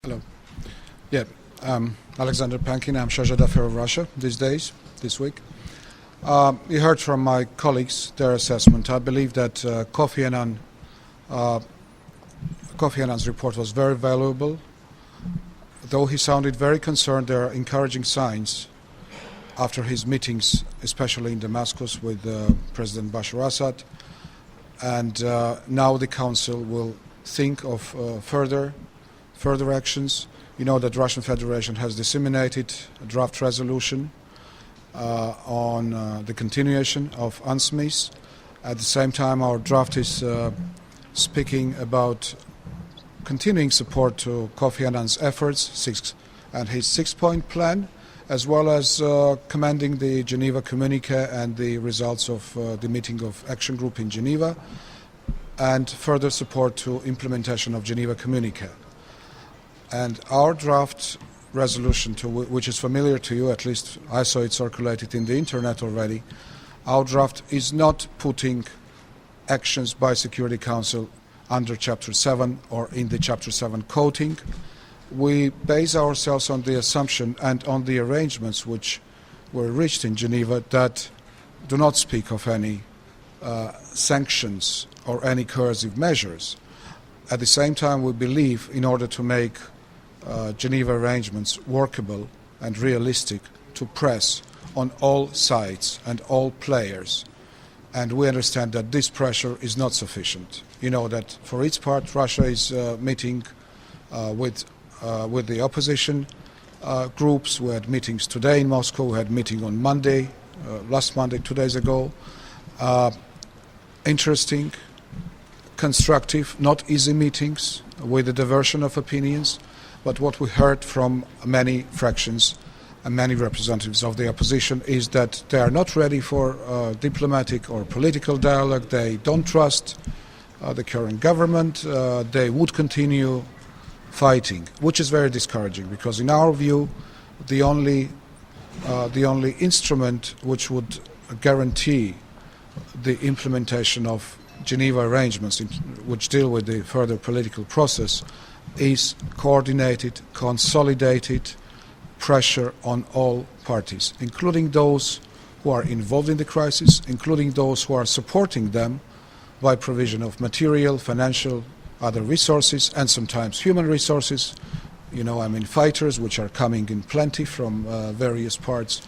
Hello. Yeah, Alexander Pankin. I'm chargé d'affaires of Russia this week. You heard from my colleagues their assessment. I believe that Kofi Annan's report was very valuable. Though he sounded very concerned, there are encouraging signs after his meetings, especially in Damascus with President Bashar Assad. And now the Council will think of further actions. You know that the Russian Federation has disseminated a draft resolution on the continuation of UNSMIS. At the same time, our draft is speaking about continuing support to Kofi Annan's efforts and his six-point plan, as well as commending the Geneva Communique and the results of the meeting of Action Group in Geneva, and further support to implementation of Geneva Communique. And our draft resolution, which is familiar to you, at least I saw it circulated in the internet already, our draft is not putting actions by Security Council under Chapter 7 or in the Chapter 7 quoting. We base ourselves on the assumption and on the arrangements which were reached in Geneva that do not speak of any sanctions or any coercive measures. At the same time, we believe in order to make Geneva arrangements workable and realistic, to press on all sides and all players. And we understand that this pressure is not sufficient. You know that for its part, Russia is meeting with the opposition groups. We had meetings today in Moscow. We had a meeting on Monday, last Monday, 2 days ago. Interesting, constructive, not easy meetings with a diversion of opinions. But what we heard from many fractions and many representatives of the opposition is that they are not ready for diplomatic or political dialogue. They don't trust the current government. They would continue fighting, which is very discouraging, because in our view, the only instrument which would guarantee the implementation of Geneva arrangements, which deal with the further political process, is coordinated, consolidated pressure on all parties, including those who are involved in the crisis, including those who are supporting them by provision of material, financial, other resources, and sometimes human resources. You know, I mean fighters, which are coming in plenty from various parts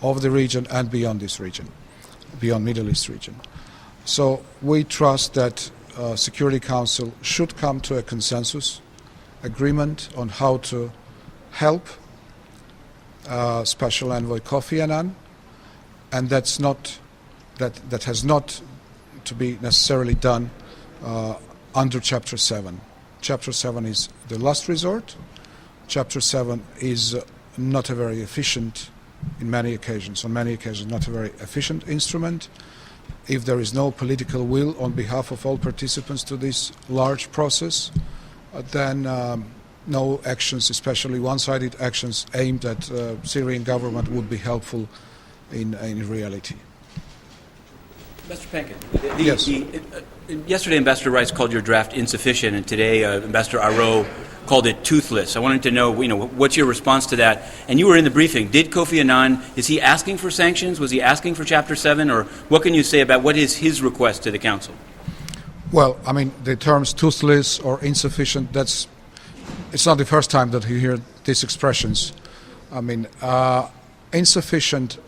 of the region and beyond this region, beyond Middle East region. So we trust that Security Council should come to a consensus agreement on how to help Special Envoy Kofi Annan, and that has not to be necessarily done under Chapter 7. Chapter 7 is the last resort. Chapter 7 is not a very efficient, on many occasions, not a very efficient instrument. If there is no political will on behalf of all participants to this large process, then no actions, especially one-sided actions aimed at Syrian government, would be helpful in reality. Mr. Pankin, yes. Yesterday Ambassador Rice called your draft insufficient, and today Ambassador Aro called it toothless. I wanted to know, what's your response to that? And you were in the briefing. Did Kofi Annan, is he asking for sanctions? Was he asking for Chapter 7? Or what can you say about what is his request to the Council? Well, I mean, the terms toothless or insufficient, it's not the first time that you hear these expressions. I mean, insufficient,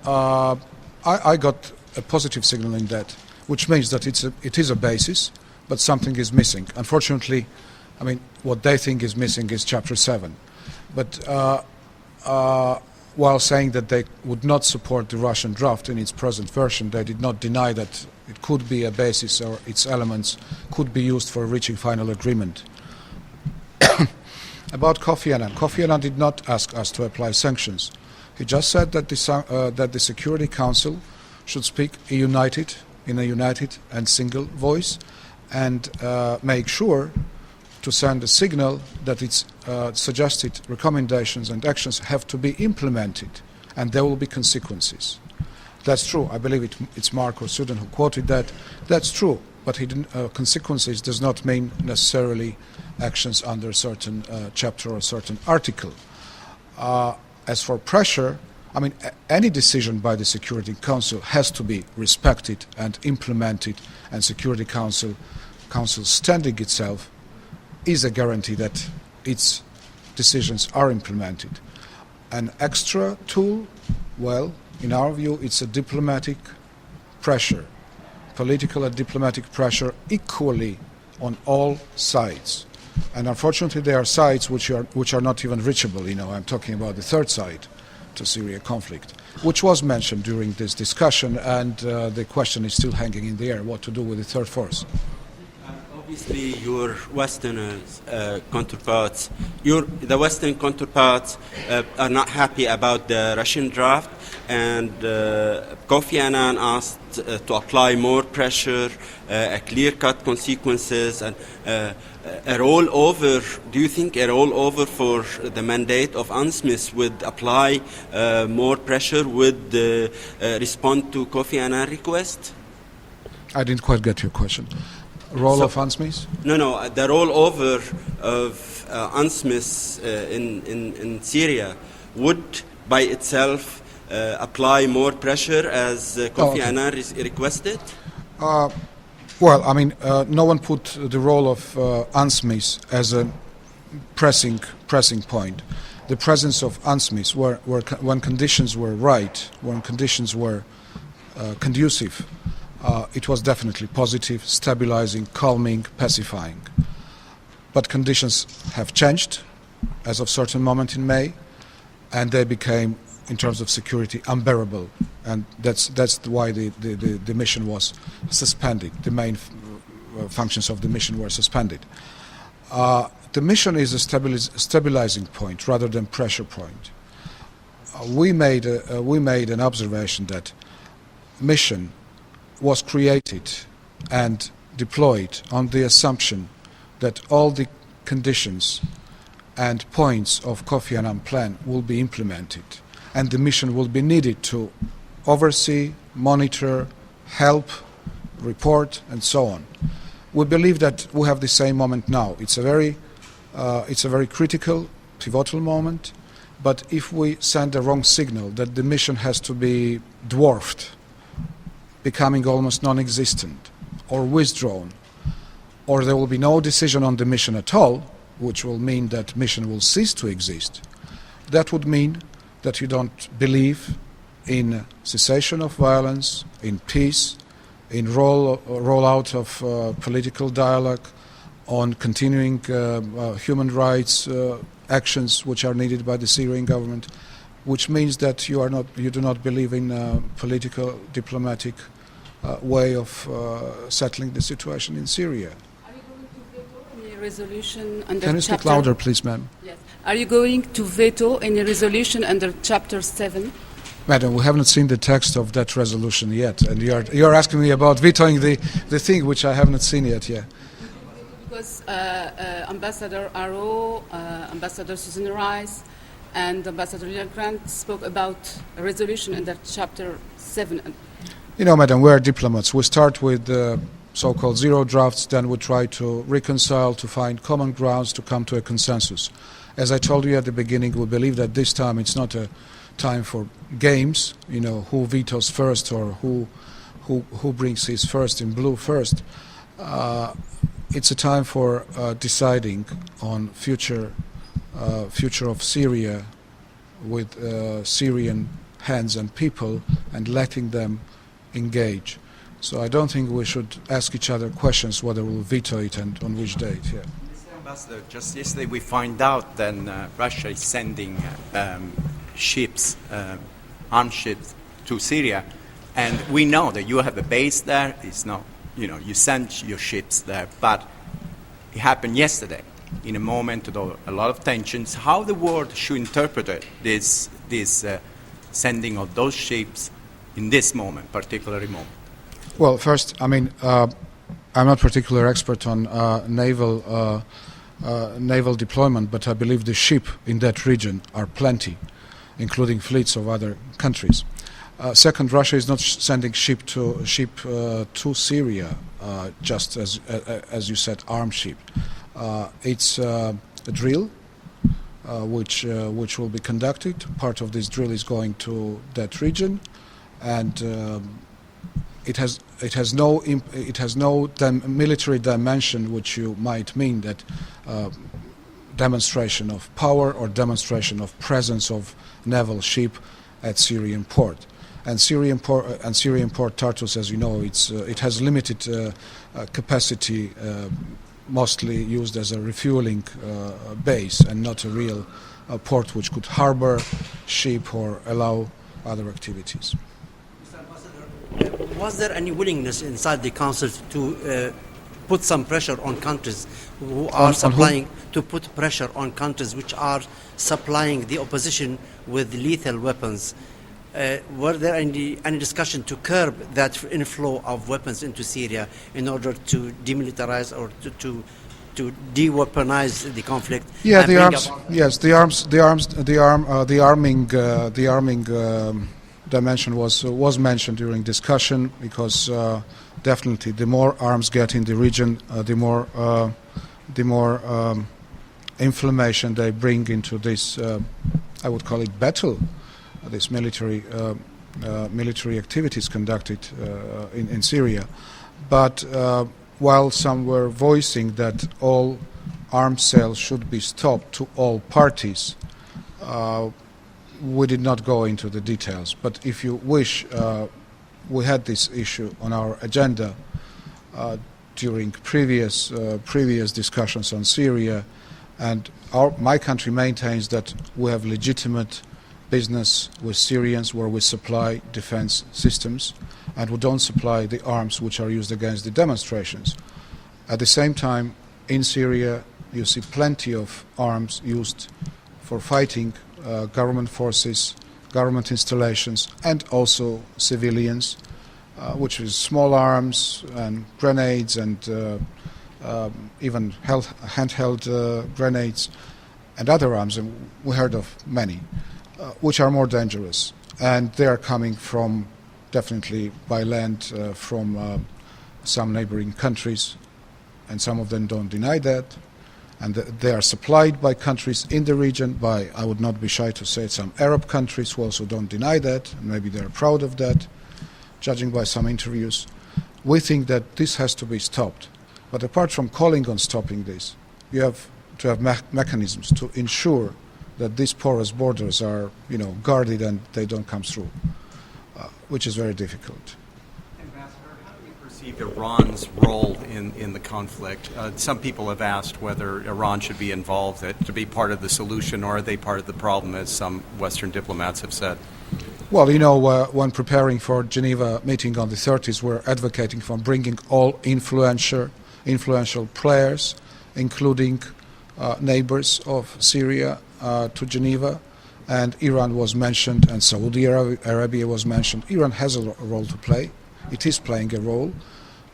I got a positive signal in that, which means that it is a basis, but something is missing. Unfortunately, I mean, what they think is missing is Chapter 7. But while saying that they would not support the Russian draft in its present version, they did not deny that it could be a basis or its elements could be used for reaching final agreement. About Kofi Annan. Kofi Annan did not ask us to apply sanctions. He just said that the Security Council should speak in a united and single voice, and make sure to send a signal that its suggested recommendations and actions have to be implemented, and there will be consequences. That's true. I believe it's Mark or Sudan who quoted that. That's true. but consequences does not mean necessarily actions under a certain chapter or a certain article. As for pressure, I mean, any decision by the Security Council has to be respected and implemented, and Security Council standing itself is a guarantee that its decisions are implemented. An extra tool, well, in our view, it's a diplomatic pressure, political and diplomatic pressure equally on all sides. And unfortunately, there are sides which are not even reachable. You know, I'm talking about the third side to Syria conflict, which was mentioned during this discussion, and the question is still hanging in the air: what to do with the third force. Obviously, your Western counterparts, the Western counterparts are not happy about the Russian draft, and Kofi Annan asked to apply more pressure, clear-cut consequences, and a rollover. Do you think a rollover for the mandate of UNSMIS would apply more pressure, would respond to Kofi Annan's request? I didn't quite get your question. Role of UNSMIS? No, the rollover of UNSMIS in Syria would by itself apply more pressure as Kofi Annan requested? Well, I mean, no one put the role of UNSMIS as a pressing point. The presence of UNSMIS, when conditions were right, when conditions were conducive, it was definitely positive, stabilizing, calming, pacifying. But conditions have changed as of a certain moment in May, and they became, in terms of security, unbearable. And that's why the mission was suspended. The main functions of the mission were suspended. The mission is a stabilizing point rather than pressure point. We made an observation that mission was created and deployed on the assumption that all the conditions and points of Kofi Annan plan will be implemented, and the mission will be needed to oversee, monitor, help, report, and so on. We believe that we have the same moment now. It's a very critical, pivotal moment, but if we send a wrong signal that the mission has to be dwarfed, becoming almost non-existent, or withdrawn, or there will be no decision on the mission at all, which will mean that mission will cease to exist, that would mean that you don't believe in cessation of violence, in peace, in rollout of political dialogue, on continuing human rights actions which are needed by the Syrian government, which means that you do not believe in political, diplomatic way of settling the situation in Syria. Are you going to veto any resolution under Can you speak louder, please, ma'am? Yes. Are you going to veto any resolution under Chapter 7? Madam, we haven't seen the text of that resolution yet, and you're asking me about vetoing the thing which I haven't seen yet. Yeah. Because Ambassador Arrow, Ambassador Susan Rice, and Ambassador Leon Grant spoke about a resolution under Chapter 7. You know, madam, we are diplomats. We start with so-called zero drafts, then we try to reconcile, to find common grounds, to come to a consensus. As I told you at the beginning, we believe that this time it's not a time for games, you know, who vetoes first or who brings his first in blue first. It's a time for deciding on future of Syria with Syrian hands and people, and letting them engage. So I don't think we should ask each other questions whether we'll veto it and on which date. Yeah. Mr. Ambassador, just yesterday we find out that Russia is sending ships, armed ships, to Syria, and we know that you have a base there. It's not, you know, you send your ships there, but it happened yesterday in a moment of a lot of tensions. How the world should interpret this sending of those ships in this moment, particularly moment? Well, first, I mean, I'm not particular expert on naval deployment, but I believe the ship in that region are plenty, including fleets of other countries. Second, Russia is not sending ship to Syria, just as you said, armed ship. It's a drill which will be conducted. Part of this drill is going to that region, and it has no military dimension, which you might mean that demonstration of power or demonstration of presence of naval ship at Syrian port. And Syrian port Tartus, as you know, it has limited capacity, mostly used as a refueling base and not a real port which could harbor ship or allow other activities. Was there any willingness inside the council to put some pressure on countries who are supplying, to put pressure on countries which are supplying the opposition with lethal weapons? Were there any discussion to curb that inflow of weapons into Syria in order to demilitarize or to de-weaponize the conflict? Yeah, the arming dimension was mentioned during discussion, because definitely the more arms get in the region, the more inflammation they bring into this. I would call it battle. This military activities conducted in Syria. But while some were voicing that all arms sales should be stopped to all parties, we did not go into the details. But if you wish, we had this issue on our agenda during previous discussions on Syria, and my country maintains that we have legitimate business with Syrians where we supply defense systems, and we don't supply the arms which are used against the demonstrations. At the same time, in Syria, you see plenty of arms used for fighting government forces, government installations, and also civilians, which is small arms and grenades and even handheld grenades and other arms, and we heard of many, which are more dangerous. And they are coming from, definitely by land, from some neighboring countries, and some of them don't deny that. And they are supplied by countries in the region, by, I would not be shy to say, some Arab countries who also don't deny that, and maybe they're proud of that, judging by some interviews. We think that this has to be stopped. But apart from calling on stopping this, you have to have mechanisms to ensure that these porous borders are, guarded and they don't come through, which is very difficult. Ambassador, how do you perceive Iran's role in the conflict? Some people have asked whether Iran should be involved to be part of the solution, or are they part of the problem, as some Western diplomats have said? Well, when preparing for Geneva meeting on the 30th, we're advocating for bringing all influential players, including neighbors of Syria, to Geneva, and Iran was mentioned, and Saudi Arabia was mentioned. Iran has a role to play. It is playing a role,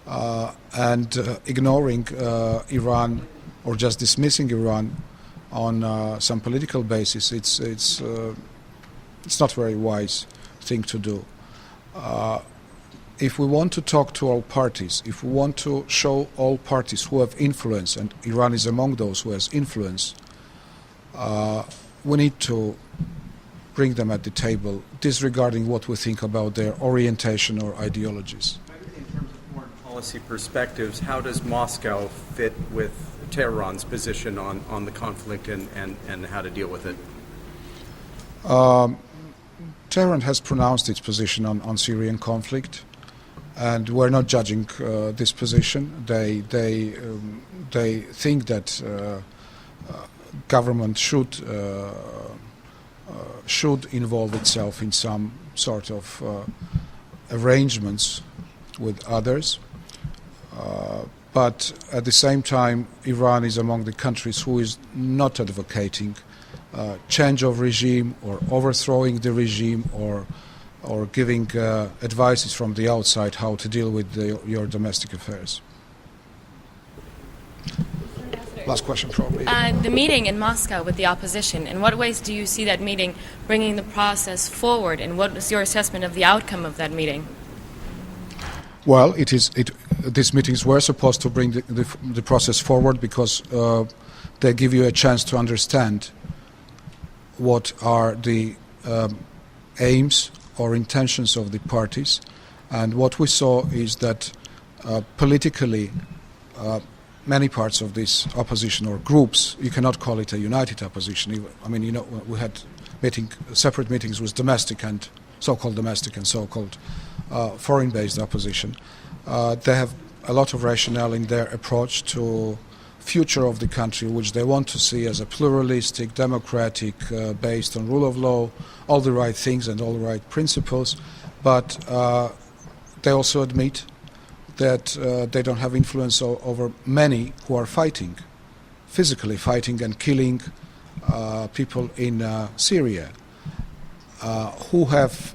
and ignoring Iran or just dismissing Iran on some political basis, it's not very wise thing to do. If we want to talk to all parties, if we want to show all parties who have influence, and Iran is among those who has influence, we need to bring them at the table, disregarding what we think about their orientation or ideologies. In terms of foreign policy perspectives, how does Moscow fit with Tehran's position on the conflict and how to deal with it? Tehran has pronounced its position on Syrian conflict, and we're not judging this position. They think that government should involve itself in some sort of arrangements with others. But at the same time, Iran is among the countries who is not advocating change of regime or overthrowing the regime or giving advices from the outside how to deal with your domestic affairs. Ambassador, Last question, probably. The meeting in Moscow with the opposition, in what ways do you see that meeting bringing the process forward, and what is your assessment of the outcome of that meeting? Well, these meetings were supposed to bring the process forward because they give you a chance to understand what are the aims or intentions of the parties. And what we saw is that politically many parts of this opposition or groups, you cannot call it a united opposition. I mean, we had separate meetings with domestic and so-called foreign-based opposition. They have a lot of rationale in their approach to future of the country, which they want to see as a pluralistic, democratic, based on rule of law, all the right things and all the right principles. But they also admit that they don't have influence over many who are fighting, physically fighting and killing people in Syria, who have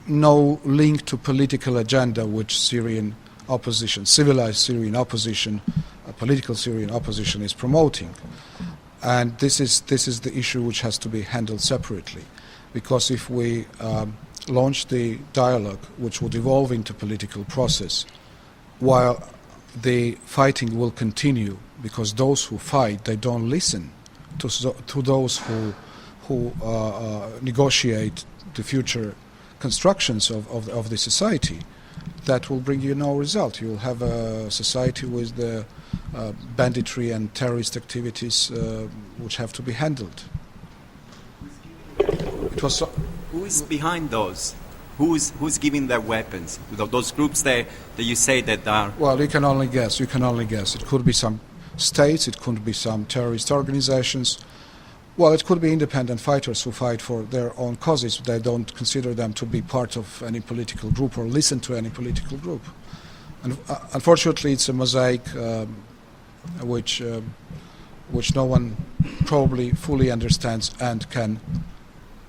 no link to political agenda which Syrian opposition, civilized Syrian opposition, political Syrian opposition is promoting. And this is the issue which has to be handled separately, because if we launch the dialogue which would evolve into political process, while the fighting will continue, because those who fight, they don't listen to those who negotiate the future constructions of the society, that will bring you no result. You will have a society with the banditry and terrorist activities which have to be handled. Who is behind those? Who's giving their weapons? Those groups that you say that are... Well, you can only guess. It could be some states, it could be some terrorist organizations. Well, it could be independent fighters who fight for their own causes. They don't consider them to be part of any political group or listen to any political group. And unfortunately, it's a mosaic which no one probably fully understands and can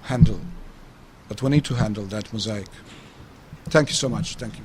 handle. But we need to handle that mosaic. Thank you so much. Thank you.